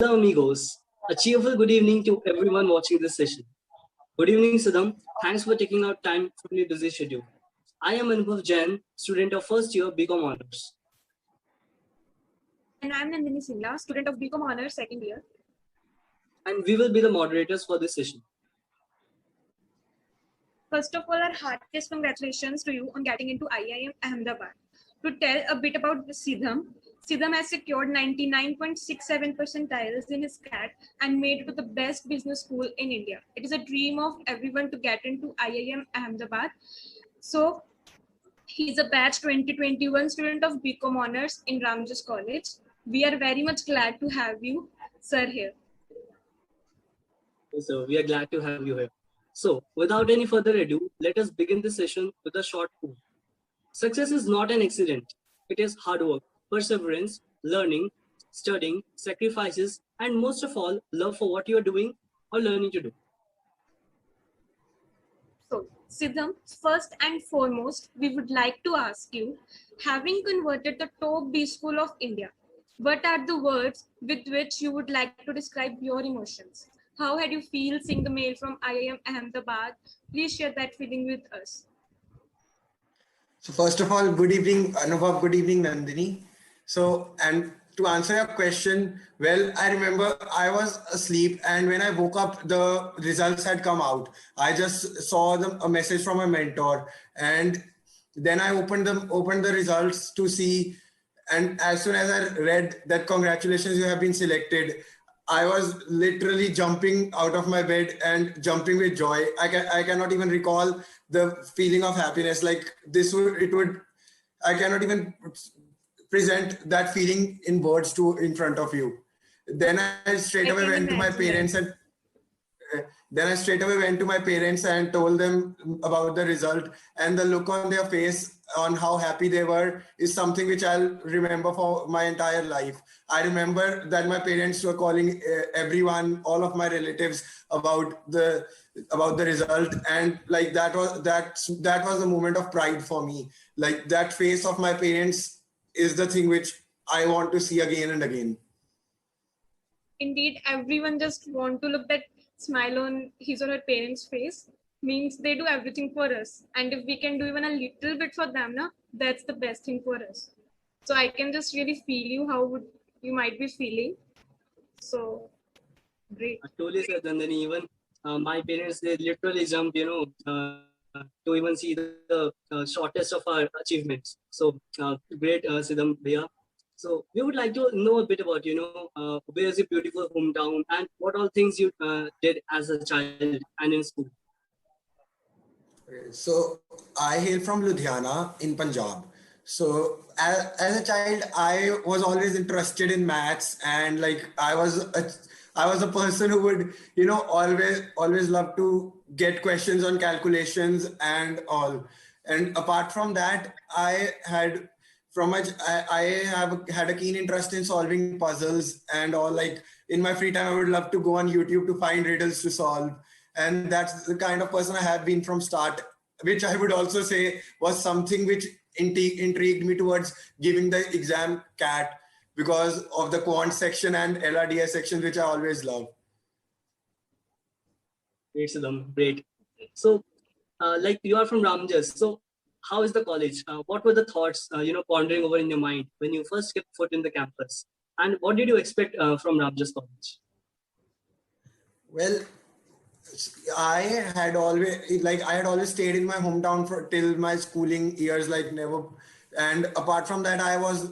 Hello, amigos. A cheerful good evening to everyone watching this session. Good evening, Sidham. Thanks for taking out time from your busy schedule. I am Ramjas Jain, student of first year BCom Honors. And I'm Nandini Singla, student of BCom Honors second year. And we will be the moderators for this session. First of all, our heartiest congratulations to you on getting into IIM Ahmedabad. To tell a bit about Sidham, Sidham has secured 99.67 percentiles in his CAT and made it to the best business school in India. It is a dream of everyone to get into IIM Ahmedabad. So he's a batch 2021 student of BCom Honors in Ramjas College. We are very much glad to have you, sir, here. So we are glad to have you here. So without any further ado, let us begin the session with a short quote. Success is not an accident. It is hard work, perseverance, learning, studying, sacrifices, and most of all, love for what you are doing or learning to do. So, Sidham, first and foremost, we would like to ask you, having converted the top B school of India, what are the words with which you would like to describe your emotions? How had you feel seeing the mail from IIM Ahmedabad? Please share that feeling with us. So first of all, good evening, Anubhav. Good evening, Nandini. So, and to answer your question, well, I remember I was asleep, and when I woke up, the results had come out. I just saw a message from a mentor, and then I opened the results to see. And as soon as I read that congratulations, you have been selected, I was literally jumping out of my bed and jumping with joy. I cannot even recall the feeling of happiness. Like I cannot even present that feeling in words in front of you. Then I straight away went to my parents and told them about the result, and the look on their face on how happy they were is something which I'll remember for my entire life. I remember that my parents were calling everyone, all of my relatives, about the result, and like that was the moment of pride for me. Like that face of my parents is the thing which I want to see again and again. Indeed, everyone just want to look that smile on his or her parents' face. Means they do everything for us, and if we can do even a little bit for them, that's the best thing for us. So I can just really feel you how you might be feeling. So great. I totally said, Nandini. Even my parents, they literally jump, to even see the shortest of our achievements. So great, Sidham Bhaiya. So we would like to know a bit about, where is your beautiful hometown and what all things you did as a child and in school. So I hail from Ludhiana in Punjab. So as a child, I was always interested in maths, and like I was a person who would, always love to get questions on calculations and all. And apart from that, I have had a keen interest in solving puzzles and all. Like in my free time, I would love to go on YouTube to find riddles to solve. And that's the kind of person I have been from start, which I would also say was something which intrigued me towards giving the exam CAT, because of the quant section and LRDS section, which I always love. Great, Sidham. Great. So, like you are from Ramjas. So, how is the college? What were the thoughts, pondering over in your mind when you first stepped foot in the campus? And what did you expect from Ramjas College? Well, I had always stayed in my hometown till my schooling years, like never. And apart from that, I was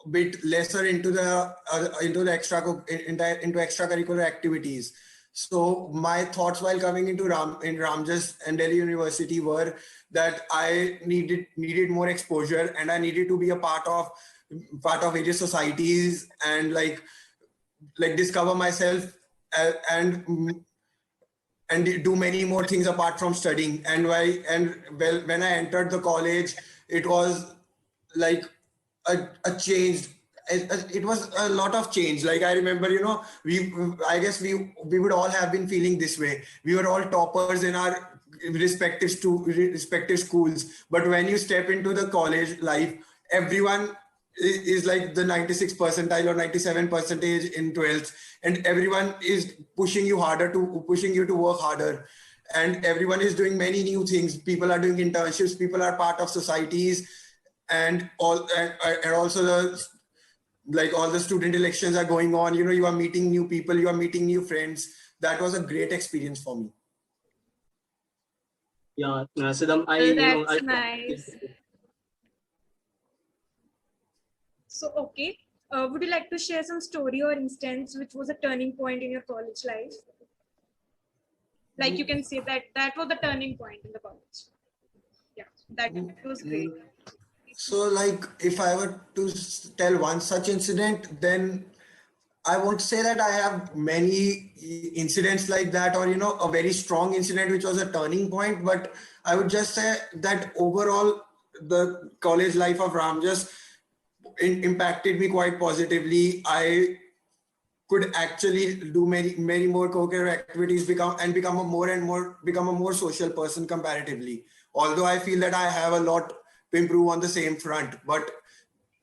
a bit lesser into extracurricular activities. So my thoughts while coming into Ramjas and Delhi University were that I needed more exposure, and I needed to be a part of various societies and like discover myself and do many more things apart from studying. And when I entered the college, it was like a change. It was a lot of change. Like I remember, I guess we would all have been feeling this way. We were all toppers in our respective schools. But when you step into the college life, everyone is like the 96 percentile or 97 percentage in 12th, and everyone is pushing you to work harder, and everyone is doing many new things. People are doing internships, people are part of societies, and also all the student elections are going on. You are meeting new people, you are meeting new friends. That was a great experience for me. Yeah, Sidham, That's nice. So, okay. Would you like to share some story or instance which was a turning point in your college life? Like you can say that was the turning point in the college. Yeah, that was great. So like if I were to tell one such incident, then I won't say that I have many incidents like that, or a very strong incident which was a turning point, but I would just say that overall the college life of Ramjas impacted me quite positively. I could actually do many more co-curricular activities, become a more social person comparatively. Although I feel that I have a lot to improve on the same front, but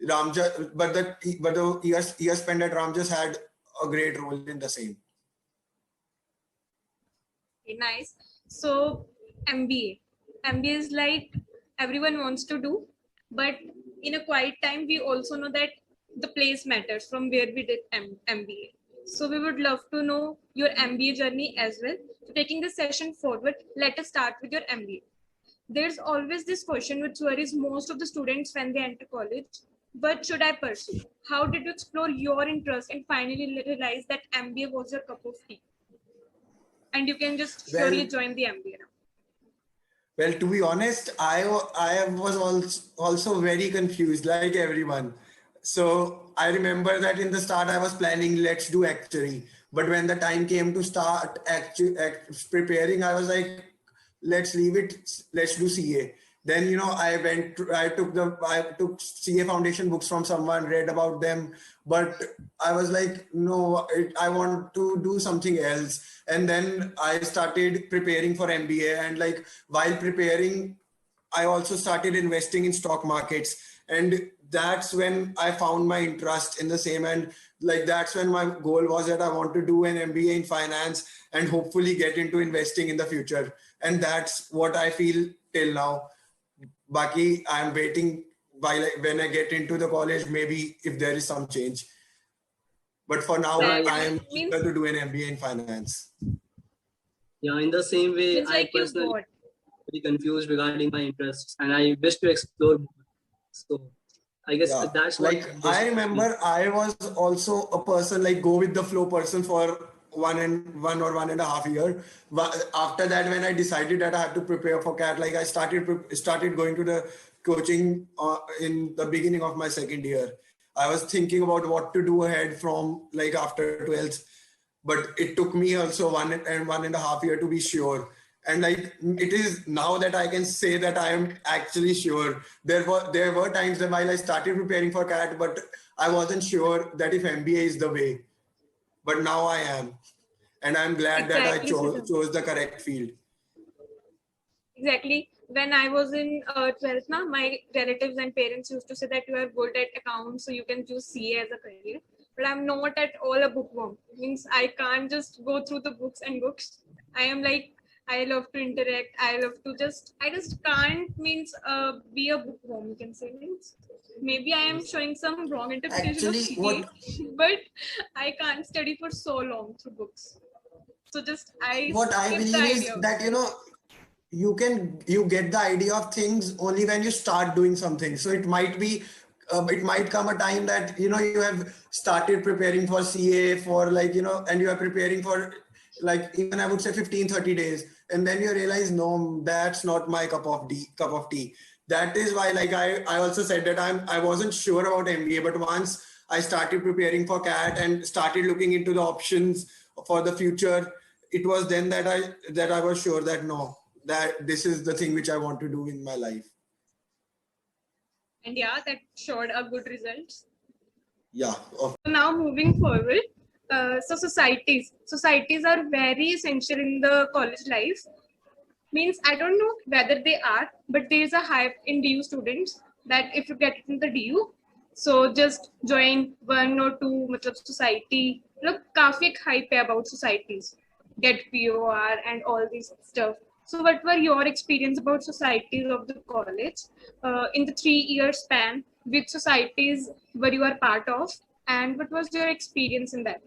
the years spent at Ramjas had a great role in the same. Okay, nice. So MBA is like everyone wants to do, but in a quiet time, we also know that the place matters from where we did MBA. So we would love to know your MBA journey as well. So taking this session forward, let us start with your MBA. There's always this question which worries most of the students when they enter college. What should I pursue? How did you explore your interest and finally realize that MBA was your cup of tea? And you can just surely join the MBA now. Well, to be honest, I was also very confused like everyone. So I remember that in the start I was planning, let's do actuary. But when the time came to start preparing, I was like, let's leave it, let's do CA. Then, I took CA foundation books from someone, read about them, but I was like, no, I want to do something else. And then I started preparing for MBA, and like while preparing, I also started investing in stock markets. And that's when I found my interest in the same. And like, that's when my goal was that I want to do an MBA in finance and hopefully get into investing in the future. And that's what I feel till now. Baki, I'm waiting when I get into the college, maybe if there is some change. But for now, I'm eager to do an MBA in finance. Yeah, in the same way, I personally very confused regarding my interests, and I wish to explore more. So I guess that's like I remember I was also a person like go with the flow person for 1.5 years. But after that, when I decided that I have to prepare for CAT, like I started going to the coaching in the beginning of my second year. I was thinking about what to do ahead from like after 12th, but it took me also 1.5 years to be sure. And like it is now that I can say that I am actually sure. There were times that while I started preparing for CAT, but I wasn't sure that if MBA is the way. But now I am, and I'm glad that I chose the correct field. Exactly. When I was in 12th, my relatives and parents used to say that you are good at accounts, so you can choose CA as a career. But I'm not at all a bookworm. Means I can't just go through the books and books. I am like, I love to interact. I just can't be a bookworm, you can say. Means maybe I am showing some wrong interpretation of CA, but I can't study for so long through books. So what I believe is that, you get the idea of things only when you start doing something. So it might come a time that, you have started preparing for CA for like, and you are preparing for like, even I would say 15-30 days. And then you realize, no, that's not my cup of tea. That is why, like I also said that I wasn't sure about MBA, but once I started preparing for CAT and started looking into the options for the future, it was then that I was sure that no, that this is the thing which I want to do in my life. And yeah, that showed a good results. Yeah. So now moving forward, so societies are very essential in the college life. Means I don't know whether they are, but there is a hype in DU students that if you get in the DU, So just join one or two मतलब society. Look, काफी एक hype है about societies, get POR and all this stuff. So what were your experience about societies of the college in the 3-year span? Which societies were you are part of, and what was your experience in that?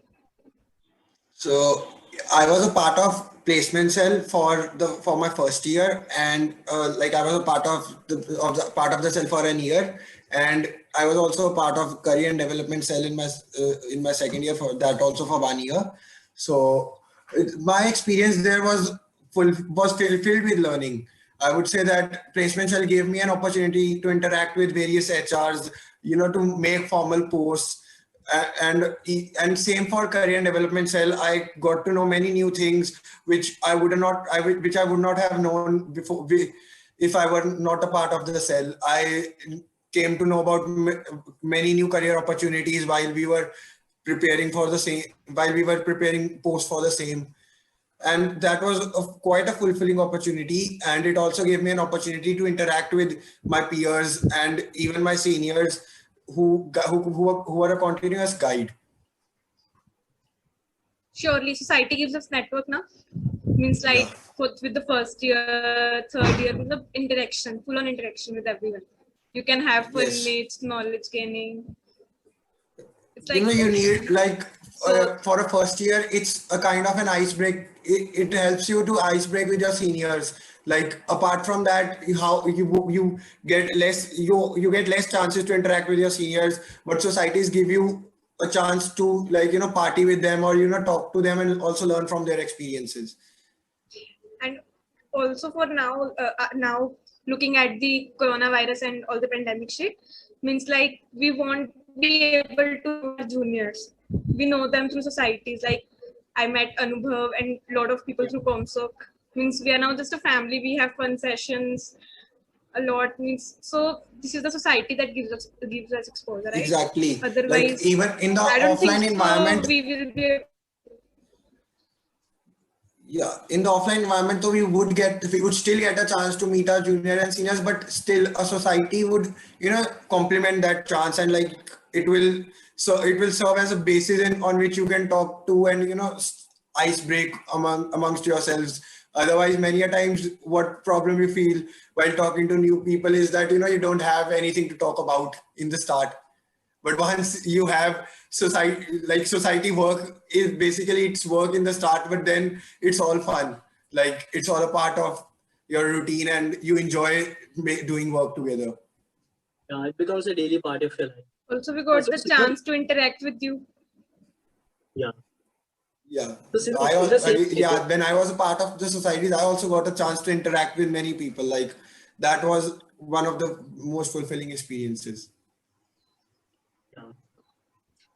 So I was a part of placement cell for my first year, and like I was a part of the cell for an year, and I was also a part of career and development cell in my second year for that also for 1 year. So my experience there filled with learning. I would say that placement cell gave me an opportunity to interact with various HRs, to make formal posts, and same for career and development cell. I got to know many new things which I would not have known before if I were not a part of the cell. I came to know about many new career opportunities while we were preparing posts for the same, and that was quite a fulfilling opportunity. And it also gave me an opportunity to interact with my peers and even my seniors who are a continuous guide. Surely society gives us network now, means like with the first year, third year, with the interaction, full on interaction with everyone. You can have fun mates, knowledge gaining. It's like, you need for a first year, it's a kind of an ice break. It helps you to ice break with your seniors. Like apart from that, how you get less chances to interact with your seniors, but societies give you a chance to party with them or talk to them and also learn from their experiences. And also for now looking at the coronavirus and all the pandemic shit, means like we won't be able to juniors. We know them through societies. Like I met Anubhav and a lot of people through ComSoc. Means we are now just a family. We have fun sessions a lot. Means so this is the society that gives us exposure, right? Exactly. Otherwise, even in the offline environment, we will be. Yeah, in the offline environment, though, we would still get a chance to meet our junior and seniors, but still a society would, complement that chance, and it will serve as a basis on which you can talk to and, ice break amongst yourselves. Otherwise, many a times what problem you feel while talking to new people is that, you don't have anything to talk about in the start. But once you have society work is basically it's work in the start, but then it's all fun. Like it's all a part of your routine and you enjoy doing work together. Yeah, it becomes a daily part of your life. Also, we got the chance to interact with you. Yeah. Yeah. So when I was a part of the societies, I also got a chance to interact with many people. Like that was one of the most fulfilling experiences.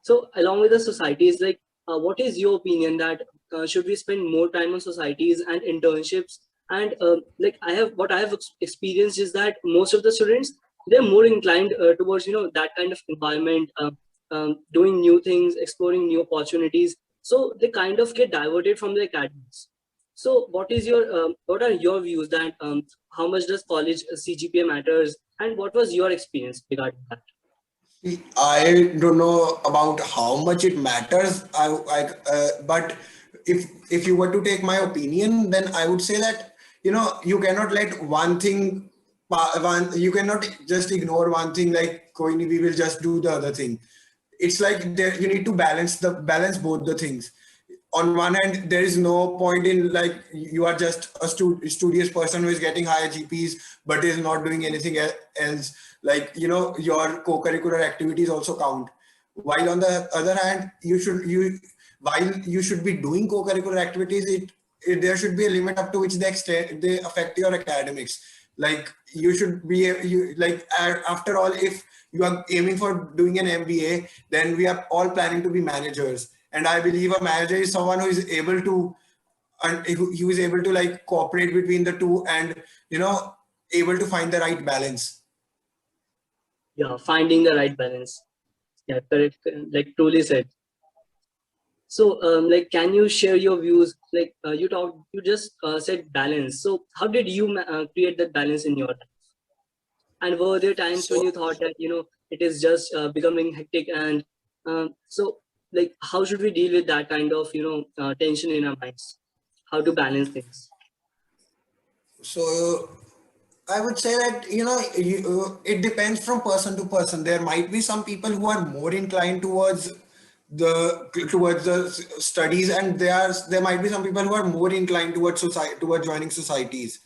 So along with the societies, what is your opinion that should we spend more time on societies and internships? And what I have experienced is that most of the students, they're more inclined towards that kind of environment, doing new things, exploring new opportunities. So they kind of get diverted from the academics. So what are your views that how much does college CGPA matters, and what was your experience regarding that? I don't know about how much it matters. But if you were to take my opinion, then I would say that you cannot let one thing. You cannot just ignore one thing like we will just do the other thing. It's like you need to balance both the things. On one hand, there is no point in you are just a studious person who is getting higher GPs but is not doing anything else. Your co-curricular activities also count. While on the other hand, while you should be doing co-curricular activities, there should be a limit up to which they affect your academics. You should be after all, if you are aiming for doing an MBA, then we are all planning to be managers. And I believe a manager is someone who is able to cooperate between the two and able to find the right balance. Yeah, finding the right balance. Yeah, correct. Truly said. So, can you share your views? You just said balance. So, how did you create that balance in your life? And were there times when you thought that it is just becoming hectic, and so like how should we deal with that kind of tension in our minds? How to balance things? So I would say that it depends from person to person. There might be some people who are more inclined towards the studies, and there might be some people who are more inclined towards society, towards joining societies.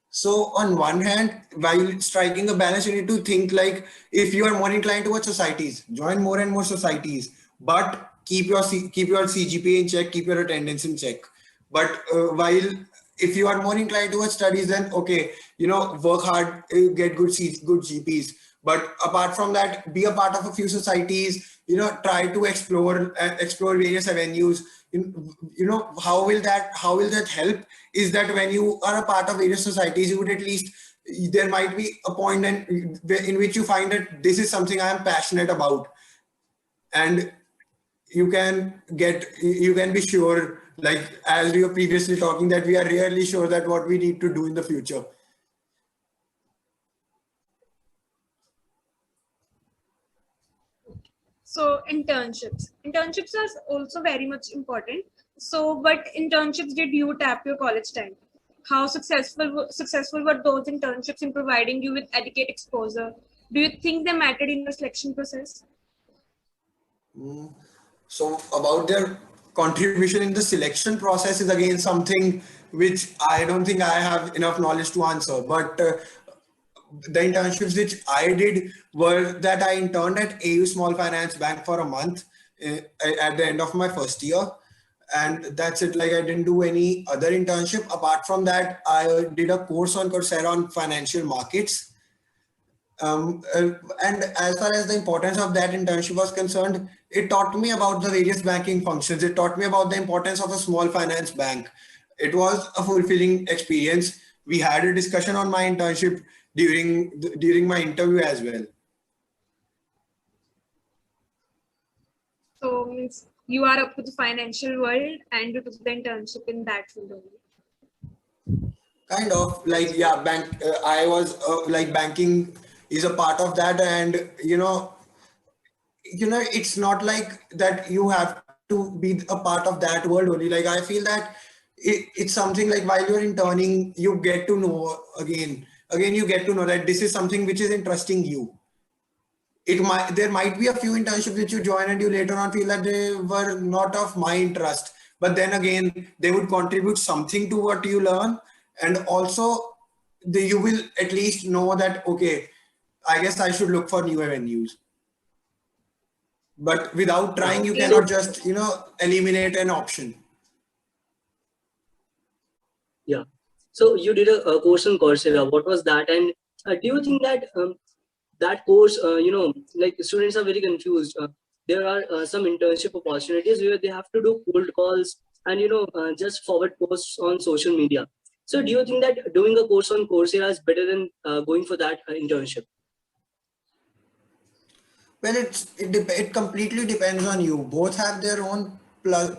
So on one hand, while striking a balance, you need to think like, if you are more inclined towards societies, join more and more societies, but keep your CGPA in check, keep your attendance in check. But while if you are more inclined towards studies, then okay, work hard, get good GPs. But apart from that, be a part of a few societies. Try to explore various avenues. How will that help? Is that when you are a part of various societies, you would at least, there might be a point in which you find that this is something I am passionate about, and you can be sure, like as we were previously talking, that we are rarely sure that what we need to do in the future. So internships are also very much important. So what internships did you tap your college time? How successful were those internships in providing you with adequate exposure? Do you think they mattered in your selection process? So about their contribution in the selection process is again something which I don't think I have enough knowledge to answer. But the internships which I did were that I interned at AU Small Finance Bank for a month at the end of my first year. And that's it. Like, I didn't do any other internship. Apart from that, I did a course on Coursera on financial markets. And as far as the importance of that internship was concerned, it taught me about the various banking functions. It taught me about the importance of a small finance bank. It was a fulfilling experience. We had a discussion on my internship during my interview as well. So means you are up to the financial world and you took the internship in that field only. Kind of like, yeah, I was like, banking is a part of that, and it's not like that you have to be a part of that world only. Like, I feel that it's something like, while you're interning, you get to know again you get to know that this is something which is interesting you. There might be a few internships which you join and you later on feel that they were not of my interest, but then again they would contribute something to what you learn, and also you will at least know that, okay, I guess I should look for new avenues. But without trying, you cannot just eliminate an option. Yeah. So you did a course on Coursera. What was that? And do you think that that course, like students are very confused. There are some internship opportunities where they have to do cold calls and just forward posts on social media. So do you think that doing a course on Coursera is better than going for that internship? Well, it completely depends on you. Both have their own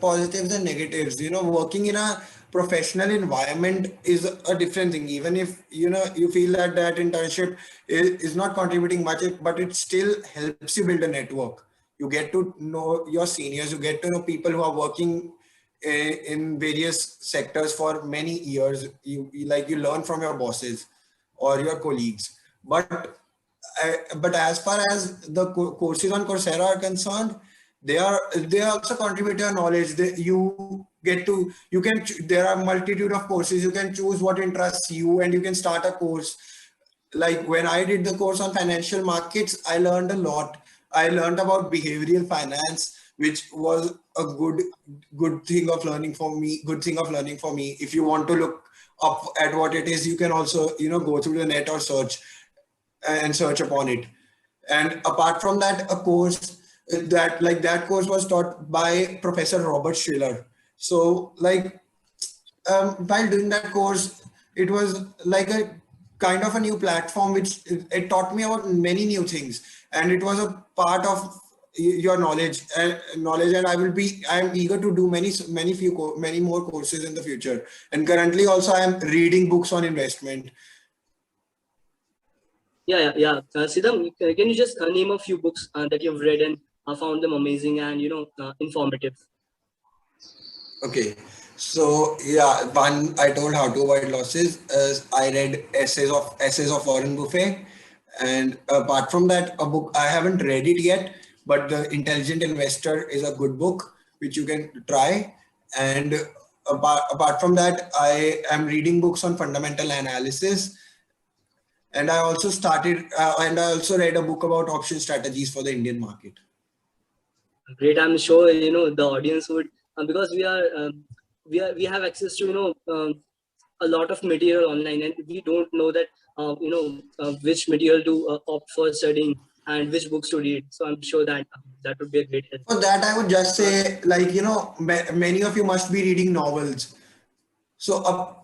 positives and negatives. Working in a professional environment is a different thing. Even if you feel that internship is not contributing much, but it still helps you build a network. You get to know your seniors. You get to know people who are working in various sectors for many years. You learn from your bosses or your colleagues. But as far as the courses on Coursera are concerned, they also contribute to your knowledge. There are multitude of courses. You can choose what interests you, and you can start a course. Like, when I did the course on financial markets, I learned a lot. I learned about behavioral finance, which was a good thing of learning for me. If you want to look up at what it is, you can also go through the net or search upon it. And apart from that, a course that course was taught by Professor Robert Schiller. So while doing that course, it was like a kind of a new platform which it taught me about many new things, and it was a part of your knowledge, and I am eager to do many more courses in the future. And currently also I am reading books on investment. Sidham, can you just name a few books that you've read and found them amazing and informative? Okay. So yeah, one I told how to avoid losses. I read essays of Warren Buffett, and apart from that, a book I haven't read it yet, but The Intelligent Investor is a good book which you can try. And apart from that, I am reading books on fundamental analysis, and I also read a book about option strategies for the Indian market. Great. I'm sure the audience would, because we have access to a lot of material online, and we don't know that which material to opt for studying and which books to read. So I'm sure that that would be a great help. For that, I would just say, like, many of you must be reading novels. So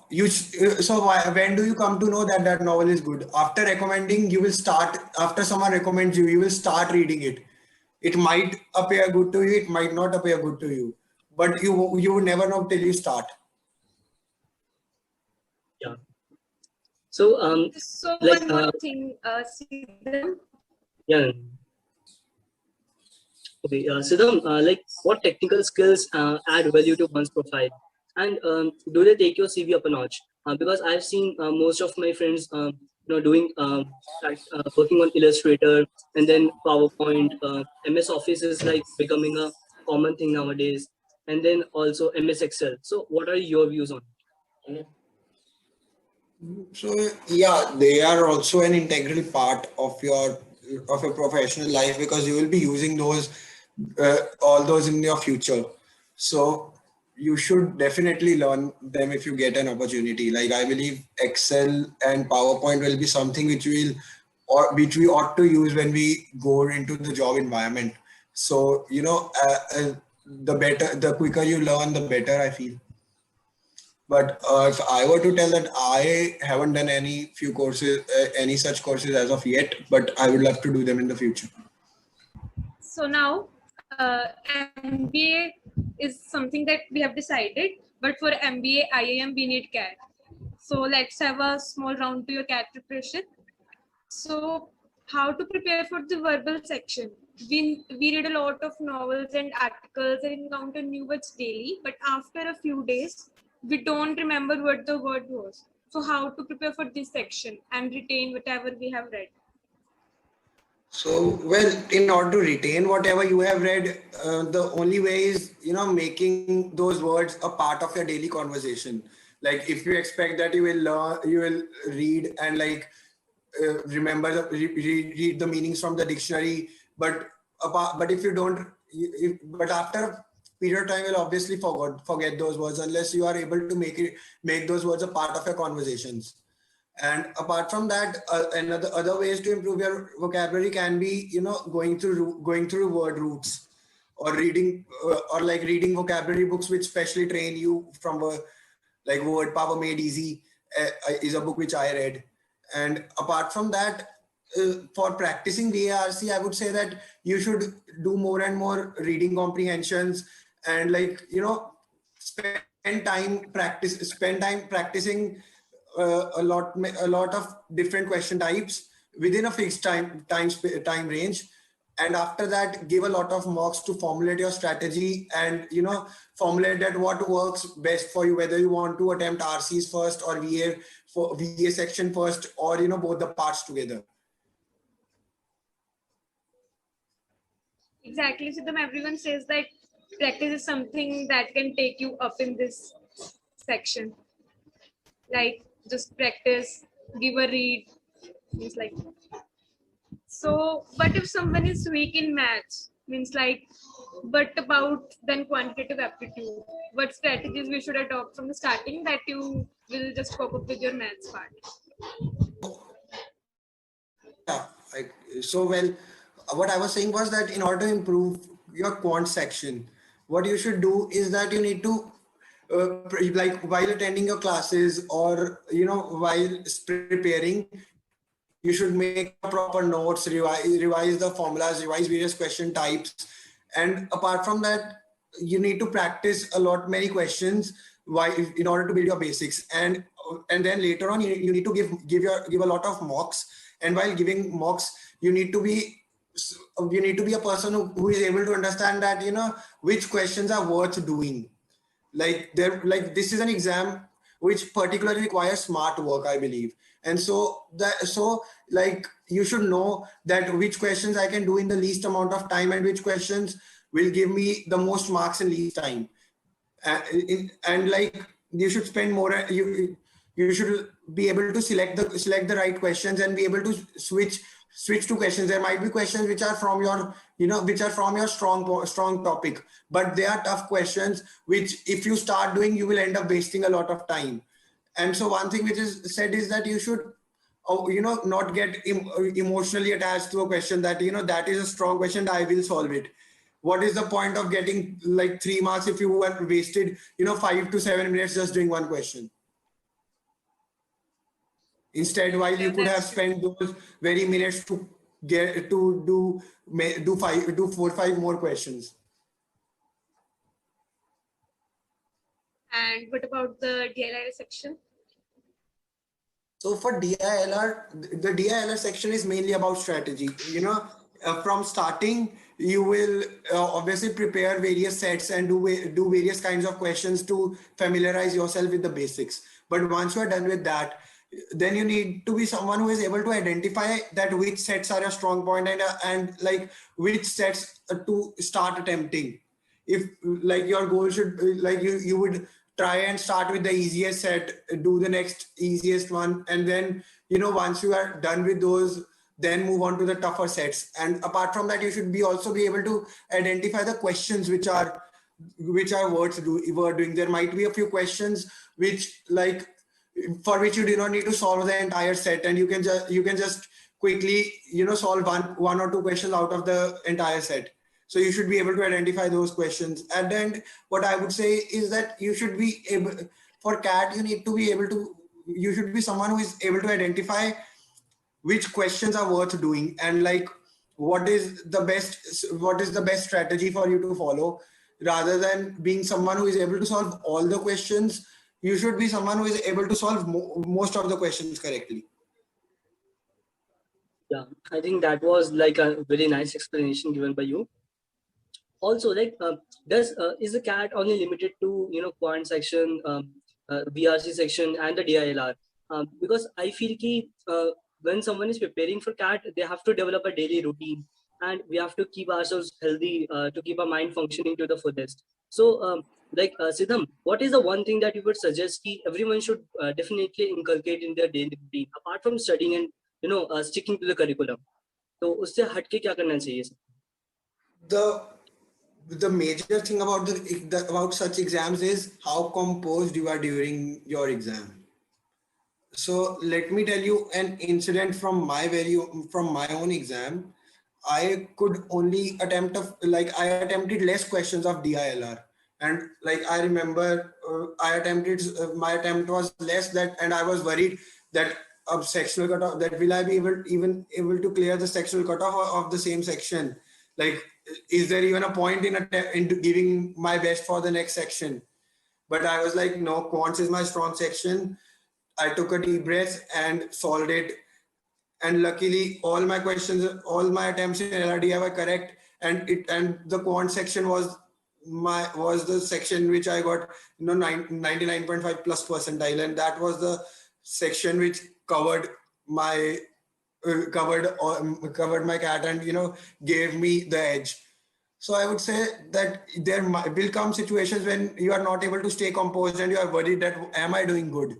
when do you come to know that that novel is good? After recommending, you will start. After someone recommends you, you will start reading it. It might appear good to you. It might not appear good to you, but you will never know till you start. Yeah. So like one more thing, Sidham. yeah. Okay, Sidham, like what technical skills add value to one's profile, and do they take your CV up a notch? Because I've seen most of my friends, doing working on Illustrator and then PowerPoint. MS Office is like becoming a common thing nowadays, and then also MS Excel. So, what are your views on it? So yeah, they are also an integral part of your professional life, because you will be using those all those in your future. So you should definitely learn them if you get an opportunity. Like, I believe Excel and PowerPoint will be something which which we ought to use when we go into the job environment. So the quicker you learn, the better, I feel. But if I were to tell that, I haven't done any such courses as of yet, but I would love to do them in the future. So now, MBA is something that we have decided, but for MBA, IIM, we need CAT. So let's have a small round to your CAT preparation. So how to prepare for the verbal section? We read a lot of novels and articles and encounter new words daily, but after a few days, we don't remember what the word was. So how to prepare for this section and retain whatever we have read? So, well, in order to retain whatever you have read, the only way is, making those words a part of your daily conversation. Like, if you expect that you will read and like read the meanings from the dictionary, but if you don't, but after a period of time, you'll obviously forget those words unless you are able to make those words a part of your conversations. And apart from that, other ways to improve your vocabulary can be, going through word roots, or reading vocabulary books which specially train you from like Word Power Made Easy is a book which I read. And apart from that, for practicing DARC, I would say that you should do more and more reading comprehensions, and spend time practicing a lot of different question types within a fixed time range. And after that, give a lot of mocks to formulate your strategy, and formulate that what works best for you, whether you want to attempt RCs first or VA section first, or both the parts together. Exactly. So everyone says that practice is something that can take you up in this section. Like, just practice, give a read, things like that. So, what if someone is weak in maths? Means like, what about then quantitative aptitude? What strategies we should adopt from the starting that you will just cope up with your maths part? Yeah, well, what I was saying was that in order to improve your quant section, what you should do is that you need to, like, while attending your classes, or while preparing, you should make proper notes, revise the formulas, revise various question types. And apart from that, you need to practice many questions in order to build your basics. And then later on, you need to give a lot of mocks, And while giving mocks, you need to be a person who is able to understand that, which questions are worth doing. Like this is an exam which particularly requires smart work, I believe. And so you should know that which questions I can do in the least amount of time and which questions will give me the most marks in least time. And you should spend more, you should be able to select the right questions and be able to switch to questions. There might be questions which are from your strong topic, but they are tough questions which if you start doing, you will end up wasting a lot of time. And so one thing which is said is that you should not get emotionally attached to a question that that is a strong question, I will solve it. What is the point of getting 3 marks if you have wasted 5 to 7 minutes just doing one question? Instead, while you could have spent those very minutes to get to do 4 or 5 more questions. And what about the DILR section? So for DILR, the DILR section is mainly about strategy. From starting, you will obviously prepare various sets and do various kinds of questions to familiarize yourself with the basics. But once you are done with that, then you need to be someone who is able to identify that which sets are a strong point and which sets to start attempting. If your goal should you would try and start with the easiest set, do the next easiest one, and then once you are done with those, then move on to the tougher sets. And apart from that, you should also be able to identify the questions which are worth doing. There might be a few questions which for which you do not need to solve the entire set, and you can just quickly solve one or two questions out of the entire set. So you should be able to identify those questions. And then what I would say is that you should be able, for CAT, you should be someone who is able to identify which questions are worth doing and what is the best strategy for you to follow. Rather than being someone who is able to solve all the questions, you should be someone who is able to solve most of the questions correctly. Yeah, I think that was a very nice explanation given by you. Also, is the CAT only limited to quant section, BRC section, and the DILR? Because I feel when someone is preparing for CAT, they have to develop a daily routine, and we have to keep ourselves healthy to keep our mind functioning to the fullest. So, Sidham, what is the one thing that you would suggest everyone should definitely inculcate in their daily routine apart from studying and sticking to the curriculum? So, उससे हटके क्या करना चाहिए? The major thing about such exams is how composed you are during your exam. So let me tell you an incident from my own exam. I could only I attempted less questions of DILR, and I remember my attempt was less and I was worried that a sectional cutoff, that will I be able to clear the sectional cutoff of the same section? Is there even a point in giving my best for the next section? But I was no, quants is my strong section. I took a deep breath and solved it. And luckily, all my attempts in LRDI were correct. And the quant section was the section which I got 99.5 plus percentile, and that was the section which covered my CAT and gave me the edge. So I would say that there will come situations when you are not able to stay composed and you are worried that am I doing good?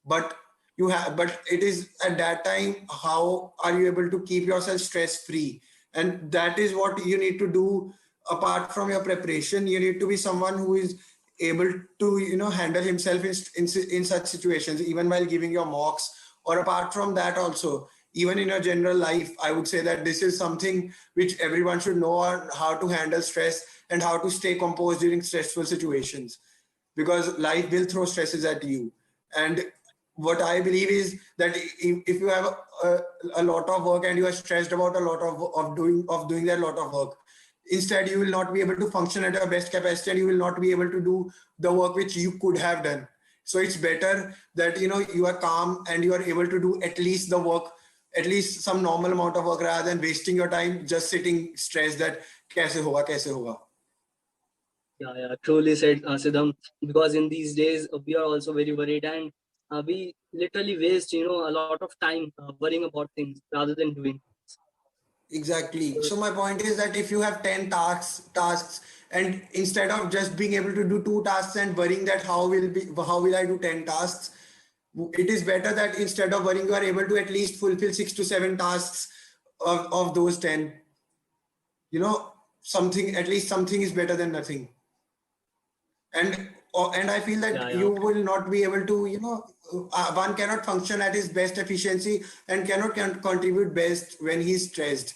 But it is at that time, how are you able to keep yourself stress free? And that is what you need to do. Apart from your preparation, you need to be someone who is able to handle himself in such situations, even while giving your mocks. Or apart from that also, even in your general life, I would say that this is something which everyone should know, on how to handle stress and how to stay composed during stressful situations, because life will throw stresses at you. And what I believe is that if you have a lot of work and you are stressed about a lot of doing that lot of work, instead you will not be able to function at your best capacity and you will not be able to do the work which you could have done. So it's better that you are calm and you are able to do at least the work at least some normal amount of work rather than wasting your time just sitting stressed that kaise hoga, kaise hoga. Yeah, truly said, Sidham. Because in these days we are also very worried, and we literally waste, a lot of time worrying about things rather than doing. Exactly. So my point is that if you have 10 tasks, and instead of just being able to do 2 tasks and worrying that how will I do 10 tasks, it is better that instead of worrying, you are able to at least fulfill 6 to 7 tasks of those 10. Something, at least something is better than nothing. And I feel that Yeah, you okay. will not be able to, one cannot function at his best efficiency and cannot contribute best when he's stressed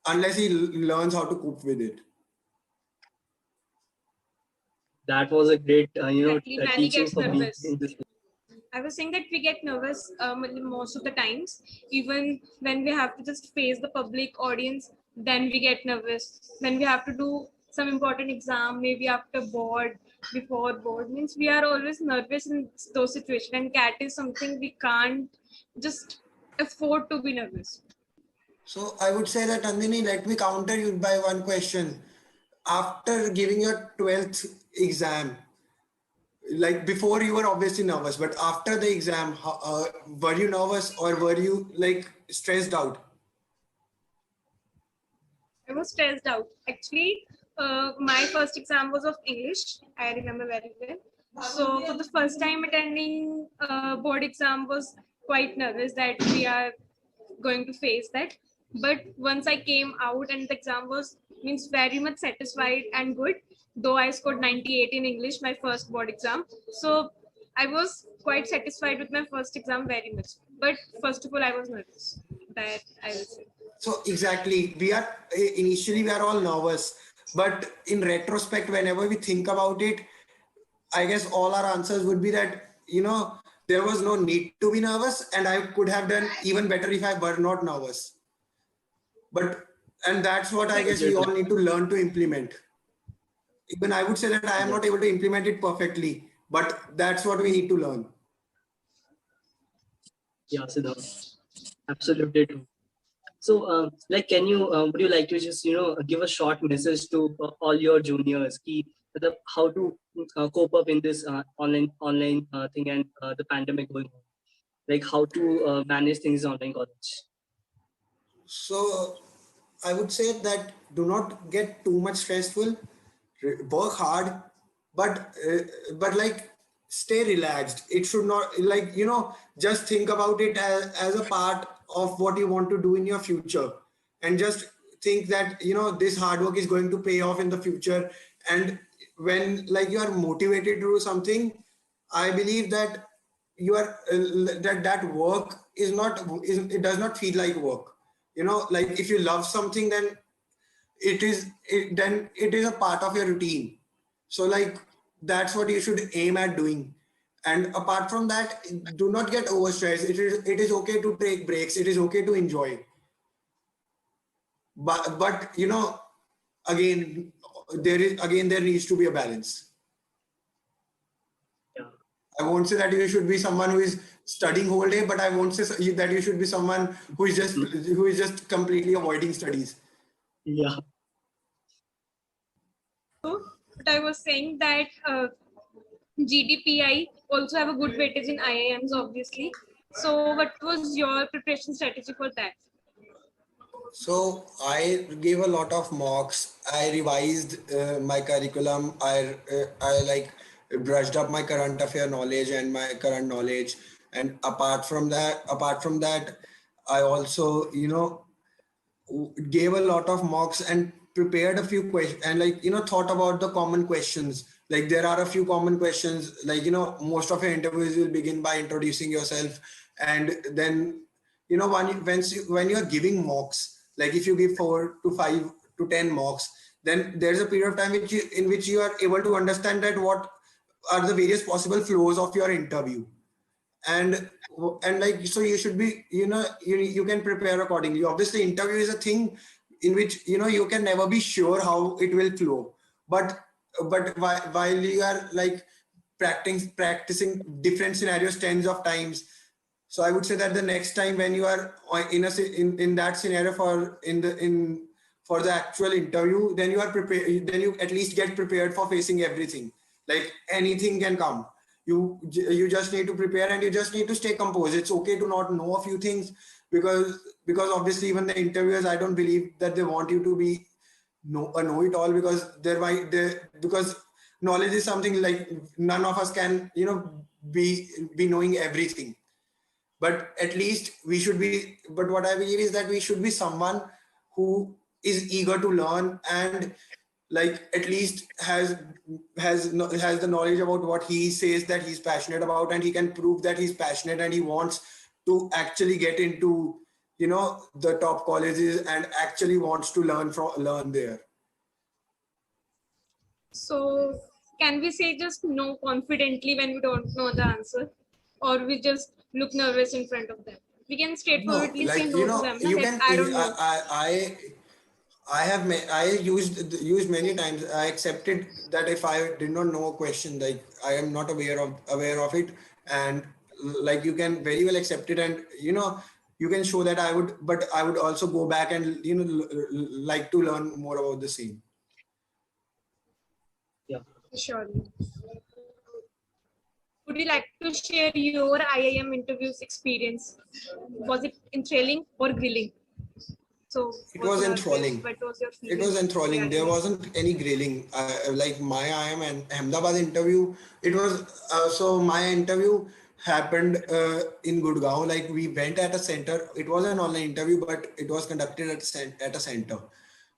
unless he learns how to cope with it. That was a great, Exactly. Many teaching gets for me nervous. in this. I was saying that we get nervous most of the times, even when we have to just face the public audience, then we get nervous. When we have to do some important exam, maybe after board, before board, means we are always nervous in those situations. And CAT is something we can't just afford to be nervous. So I would say that, Nandini, let me counter you by one question. After giving your 12th exam, like before you were obviously nervous, but after the exam, were you nervous or were you like stressed out? I was stressed out. Actually, my first exam was of English. I remember very well. So for the first time attending board exam was quite nervous that we are going to face that. But once I came out and the exam was means very much satisfied and good, though I scored 98 in English, my first board exam. So I was quite satisfied with my first exam very much. But first of all, I was nervous. That I will say. So exactly, initially we are all nervous, but in retrospect, whenever we think about it, I guess all our answers would be that, there was no need to be nervous and I could have done even better if I were not nervous. And that's what I guess we all need to learn to implement. Even I would say that I am not able to implement it perfectly, but that's what we need to learn. Yeah, Siddharth. Absolutely true. So, can you, would you like to just, give a short message to all your juniors, how to cope up in this online thing and the pandemic going on, like how to manage things in online college? So I would say that do not get too much stressful, work hard, but like stay relaxed. It should not just think about it as a part of what you want to do in your future, and just think that this hard work is going to pay off in the future. And when like you are motivated to do something, I believe that you are that work it does not feel like work. Like if you love something, then then it is a part of your routine. So like that's what you should aim at doing. And apart from that, do not get overstressed. It is okay to take breaks. It is okay to enjoy. But again, there needs to be a balance. Yeah. I won't say that you should be someone who is studying whole day, but I won't say that you should be someone who is just completely avoiding studies. Yeah. So, but I was saying that GDPI also have a good weightage in IIMs, obviously. So, what was your preparation strategy for that? So I gave a lot of mocks. I revised my curriculum. I like brushed up my current affair knowledge and my current knowledge. And apart from that, I also gave a lot of mocks and prepared a few questions and thought about the common questions. Like there are a few common questions, like most of your interviews will begin by introducing yourself, and then when you're giving mocks, like if you give 4 to 5 to 10 mocks, then there's a period of time in which you are able to understand that what are the various possible flows of your interview. And like so you should be you can prepare accordingly. Obviously interview is a thing in which you can never be sure how it will flow, but while you are like practicing different scenarios tens of times, So I would say that the next time when you are in that scenario for the actual interview, then you are prepared. Then you at least get prepared for facing everything. Like anything can come. You just need to prepare, and you just need to stay composed. It's okay to not know a few things, because obviously even the interviewers, I don't believe that they want you to be know it all, because because knowledge is something like none of us can be knowing everything. But at least we should be, but what I believe is that we should be someone who is eager to learn, and like at least has the knowledge about what he says that he's passionate about, and he can prove that he's passionate and he wants to actually get into the top colleges and actually wants to learn there. So can we say just no confidently when we don't know the answer, or we just look nervous in front of them? We can straightforwardly say no to them. You can. I don't know. I used many times. I accepted that if I did not know a question, like I am not aware of it, and like you can very well accept it, and you can show that I would also go back and like to learn more about the same. Yeah, surely. Would you like to share your IIM interviews experience? Was it enthralling or grilling? So it was enthralling. What was your feeling? It was enthralling. Yeah, there wasn't any grilling. Like my IIM and Ahmedabad interview, it was so my interview happened in Gurgaon. Like we went at a center. It was an online interview, but it was conducted at a center.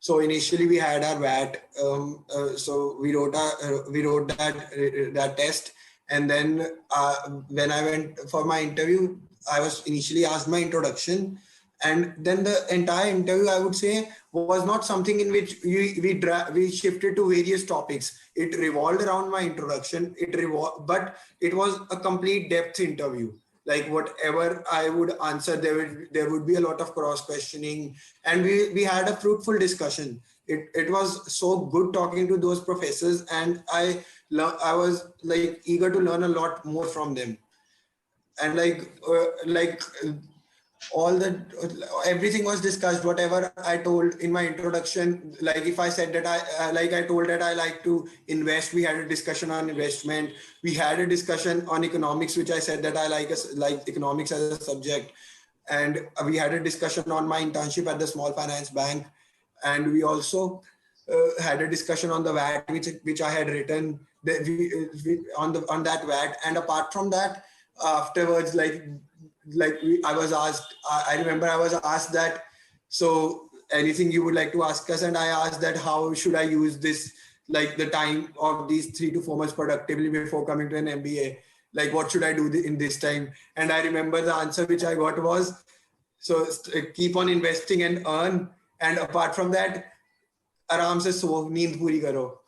So initially we had our VAT. So we wrote that test, and then when I went for my interview, I was initially asked my introduction. And then the entire interview, I would say, was not something in which we shifted to various topics. It revolved around my introduction. But it was a complete depth interview. Like whatever I would answer, there would be a lot of cross questioning, and we had a fruitful discussion. It was so good talking to those professors, and I was like eager to learn a lot more from them, and everything was discussed. Whatever I told in my introduction, like if I said that I told that I like to invest, we had a discussion on investment. We had a discussion on economics, which I said that I like economics as a subject. And we had a discussion on my internship at the small finance bank. And we also had a discussion on the VAT, which I had written on that VAT. And apart from that, afterwards, I was asked, I remember I was asked that, so anything you would like to ask us? And I asked that, how should I use this, like the time of these 3 to 4 months productively before coming to an MBA? Like, what should I do in this time? And I remember the answer which I got was, so keep on investing and earn. And apart from that, aram se so, neend puri karo.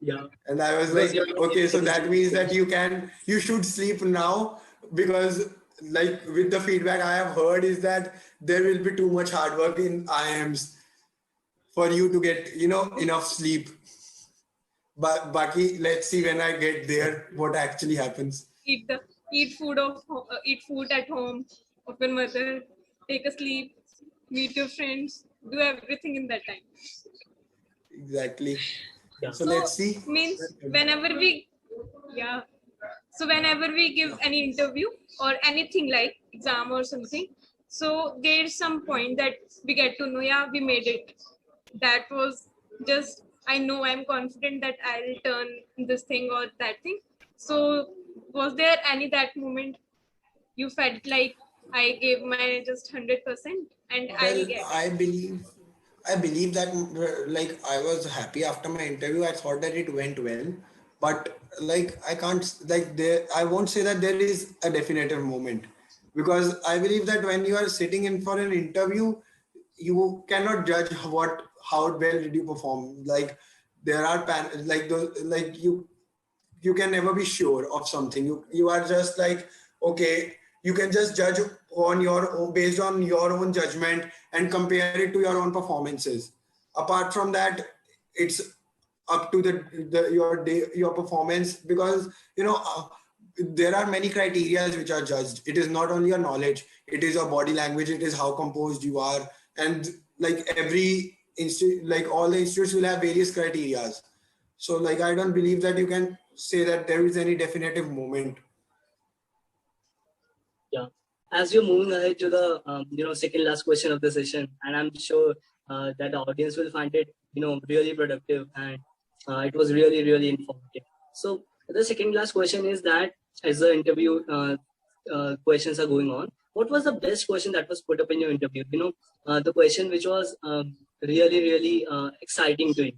Yeah. And I was like, okay, so that means that you should sleep now, because like with the feedback I have heard is that there will be too much hard work in IIMs for you to get, enough sleep. But Baki, let's see when I get there, what actually happens. Eat food at home of your mother, take a sleep, meet your friends, do everything in that time. Exactly. Yeah. So let's see. Means whenever we give any interview or anything like exam or something, so there's some point that we get to know, yeah, we made it. That was just, I know I'm confident that I'll turn this thing or that thing. So was there any that moment you felt like I gave my just 100% and I'll get it? I believe that like I was happy after my interview. I thought that it went well, but like I won't say that there is a definitive moment, because I believe that when you are sitting in for an interview, you cannot judge how well did you perform. Like there are you can never be sure of something. You are just like, okay, you can just judge based on your own judgment and compare it to your own performances. Apart from that, it's up to your performance, because there are many criteria which are judged. It is not only your knowledge, it is your body language, it is how composed you are. And like every institute, like all the institutes will have various criteria. So like, I don't believe that you can say that there is any definitive moment. Yeah. As you're moving ahead to the second last question of the session, and I'm sure that the audience will find it really productive, and it was really informative. So the second last question is that as the interview questions are going on, what was the best question that was put up in your interview? The question which was really exciting to you.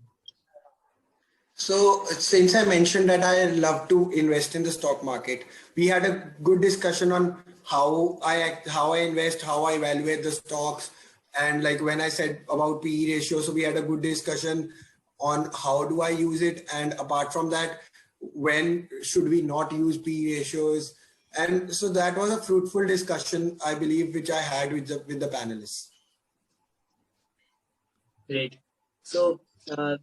So since I mentioned that I love to invest in the stock market, we had a good discussion on how I invest, how I evaluate the stocks. And like when I said about PE ratio, so we had a good discussion on how do I use it. And apart from that, when should we not use PE ratios? And so that was a fruitful discussion, I believe, which I had with the panelists. Great. So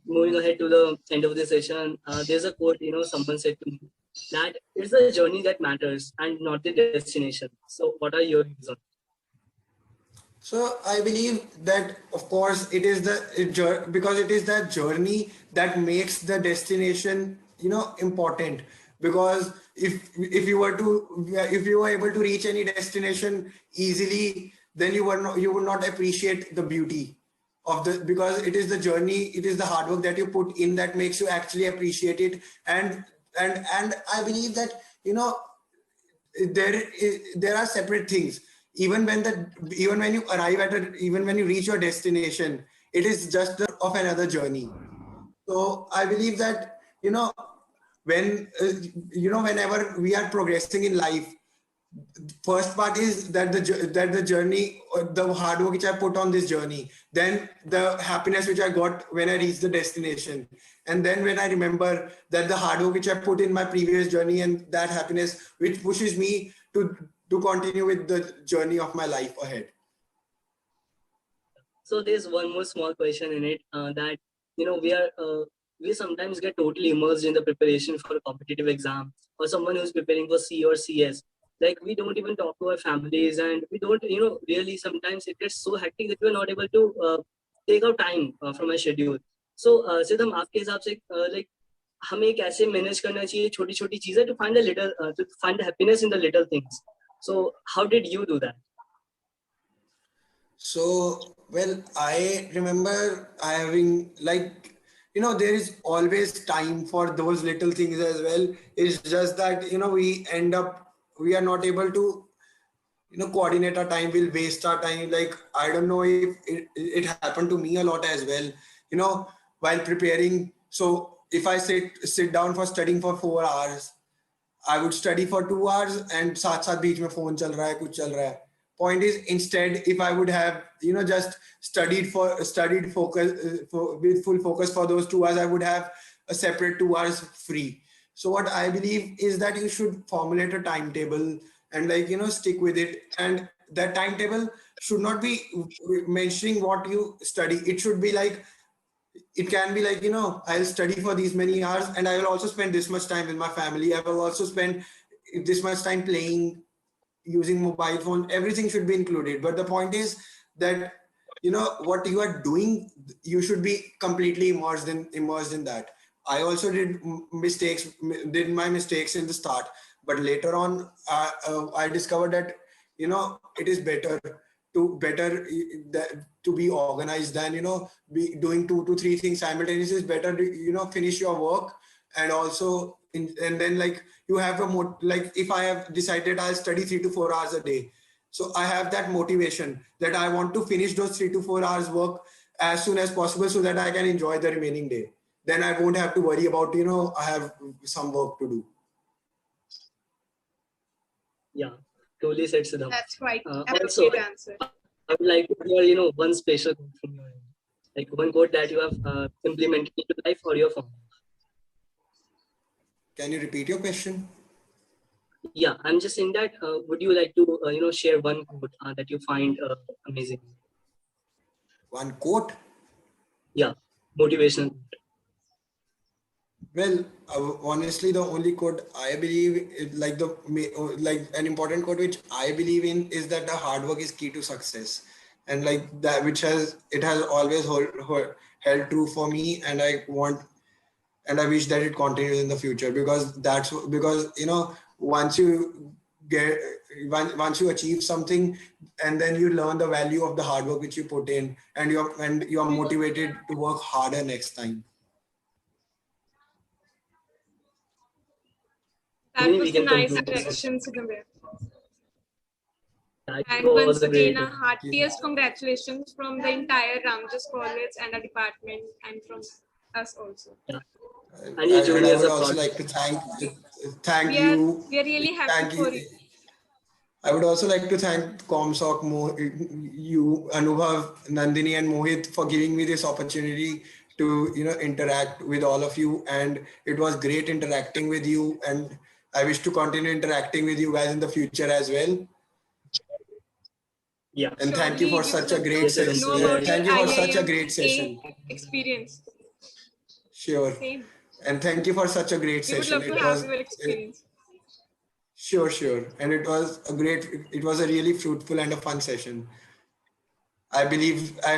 moving ahead to the end of the session, there's a quote, someone said to me that it's the journey that matters and not the destination. So what are your views on it? So I believe that, of course, because it is that journey that makes the destination, important. Because if you were able to reach any destination easily, then you would not appreciate the beauty of because it is the journey, it is the hard work that you put in that makes you actually appreciate it. And I believe that there are separate things. Even when you reach your destination, it is just of another journey. So I believe that whenever we are progressing in life, first part is that the journey, the hard work which I put on this journey, then the happiness which I got when I reached the destination, and then when I remember that the hard work which I put in my previous journey and that happiness which pushes me to continue with the journey of my life ahead. So there's one more small question in it that we sometimes get totally immersed in the preparation for a competitive exam, or someone who's preparing for C or CS. Like we don't even talk to our families, and we don't really, sometimes it gets so hectic that we're not able to take out time from our schedule. So Sidham, आपके हिसाब से like हमें कैसे manage करना चाहिए छोटी छोटी चीजें to find the happiness in the little things. So how did you do that? So, well, I remember having there is always time for those little things as well. It's just that, we are not able to, coordinate our time, we'll waste our time. Like, I don't know if it happened to me a lot as well, while preparing. So if I sit down for studying for 4 hours, I would study for 2 hours and साथ बीच में phone चल रहा है, कुछ चल रहा है. Point is, instead, if I would have, just studied focus with full focus for those 2 hours, I would have a separate 2 hours free. So what I believe is that you should formulate a timetable and stick with it. And that timetable should not be mentioning what you study. It should be it can be I'll study for these many hours and I will also spend this much time with my family. I will also spend this much time playing, using mobile phone. Everything should be included. But the point is that, what you are doing, you should be completely immersed in that. I also did my mistakes in the start, but later on, I discovered that, it is better to be organized than be doing 2 to 3 things simultaneously. Is better to finish your work, and also and then you have if I have decided I'll study 3 to 4 hours a day, so I have that motivation that I want to finish those 3 to 4 hours work as soon as possible so that I can enjoy the remaining day. Then I won't have to worry about I have some work to do. Yeah, totally said, Sidham. That's quite Also, appropriate answer. I would like to hear, one special quote from your end, like one quote that you have implemented into life or your firm. Can you repeat your question? Yeah, I'm just saying that. Would you like to, share one quote that you find amazing? One quote? Yeah, motivational. Well, honestly, the only quote I believe, like an important quote which I believe in is that the hard work is key to success, and like that, which has always held true for me, and I wish that it continues in the future, because once you get once you achieve something, and then you learn the value of the hard work which you put in, and you're motivated to work harder next time. That We was a can nice conclude this introduction, Sidham. session. And It once was a again, great. a heartiest congratulations from the entire Ramjas College and our department, and from us also. Yeah. And your And I juniors would are also proud. like to thank We are you, really happy thank for you. you. I would also like to thank ComSoc, you, Anubhav, Nandini, and Mohit for giving me this opportunity to interact with all of you, and it was great interacting with you, and I wish to continue interacting with you guys in the future as well. Yeah. And thank you Surely for we would such a love great to Yes, Sidham. know session. about your Thank you for such a great IIM-A session. experience. Sure. Same. And thank you for such a great We would session. love to It have was your experience. sure. And it was a really fruitful and a fun session. I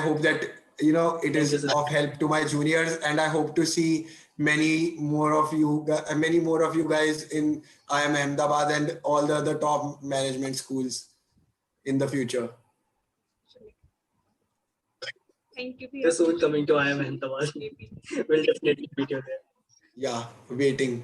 hope that it Thank you, is Sidham. of help to my juniors, and I hope to see many more of you guys in IIM Ahmedabad and all the other top management schools in the future. Thank you. You're soon coming to IIM Ahmedabad. We'll definitely meet you there. Yeah, waiting.